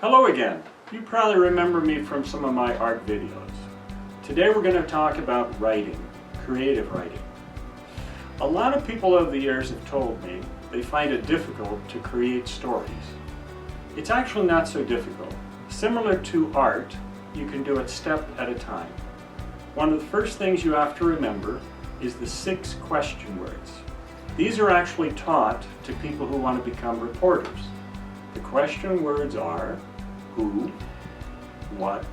Hello again. You probably remember me from some of my art videos. Today we're going to talk about writing, creative writing. A lot of people over the years have told me they find it difficult to create stories. It's actually not so difficult. Similar to art, you can do it step at a time. One of the first things you have to remember is the 6 question words. These are actually taught to people who want to become reporters. The question words are who, what,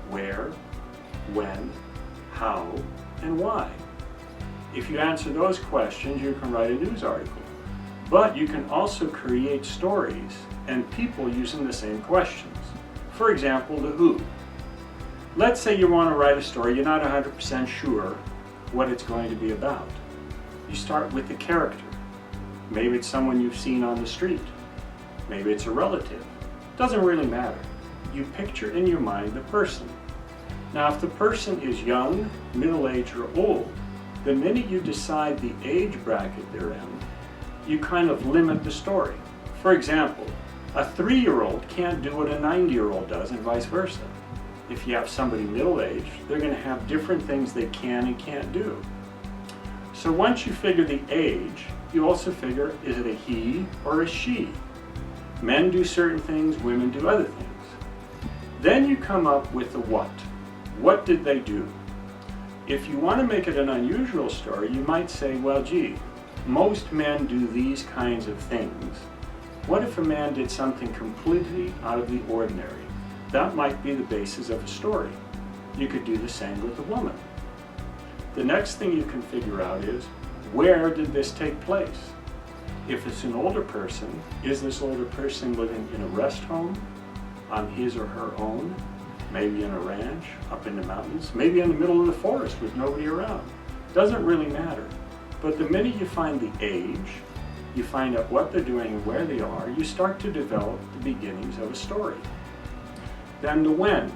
where, when, how, and why. If you answer those questions, you can write a news article. But you can also create stories and people using the same questions. For example, the who. Let's say you want to write a story, you're not 100% sure what it's going to be about. You start with the character. Maybe it's someone you've seen on the street. Maybe it's a relative. Doesn't really matter. You picture in your mind the person. Now, if the person is young, middle-aged, or old, the minute you decide the age bracket they're in, you kind of limit the story. For example, a 3-year-old can't do what a 90-year-old does and vice versa. If you have somebody middle-aged, they're going to have different things they can and can't do. So once you figure the age, you also figure, is it a he or a she? Men do certain things, women do other things. Then you come up with the what. What did they do? If you want to make it an unusual story, you might say, well, gee, most men do these kinds of things. What if a man did something completely out of the ordinary? That might be the basis of a story. You could do the same with a woman. The next thing you can figure out is, where did this take place? If it's an older person, is this older person living in a rest home, on his or her own, maybe in a ranch, up in the mountains, maybe in the middle of the forest with nobody around? Doesn't really matter. But the minute you find the age, you find out what they're doing and where they are, you start to develop the beginnings of a story. Then the when.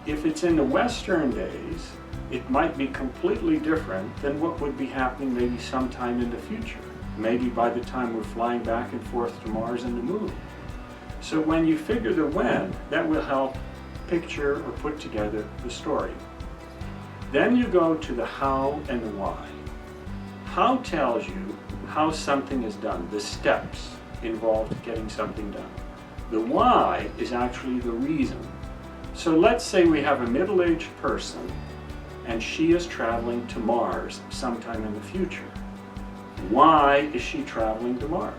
If it's in the Western days, it might be completely different than what would be happening maybe sometime in the future. Maybe by the time we're flying back and forth to Mars and the Moon. So when you figure the when, that will help picture or put together the story. Then you go to the how and the why. How tells you how something is done, the steps involved getting something done. The why is actually the reason. So let's say we have a middle-aged person and she is traveling to Mars sometime in the future. Why is she traveling to Mars?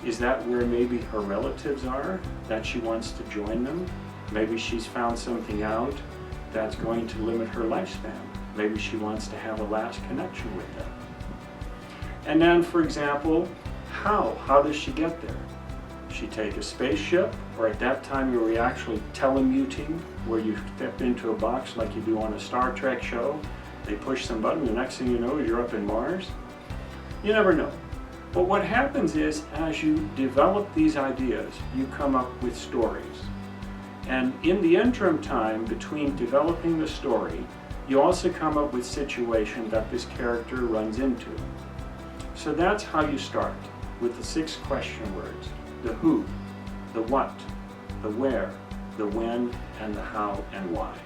Is that where maybe her relatives are, that she wants to join them? Maybe she's found something out that's going to limit her lifespan. Maybe she wants to have a last connection with them. And then, for example, how? How does she get there? She take a spaceship, or at that time you were actually telemuting, where you step into a box like you do on a Star Trek show. They push some button, the next thing you know, you're up in Mars. You never know. But what happens is, as you develop these ideas, you come up with stories. And in the interim time between developing the story, you also come up with situations that this character runs into. So that's how you start, with the 6 question words. The who, the what, the where, the when, and the how and why.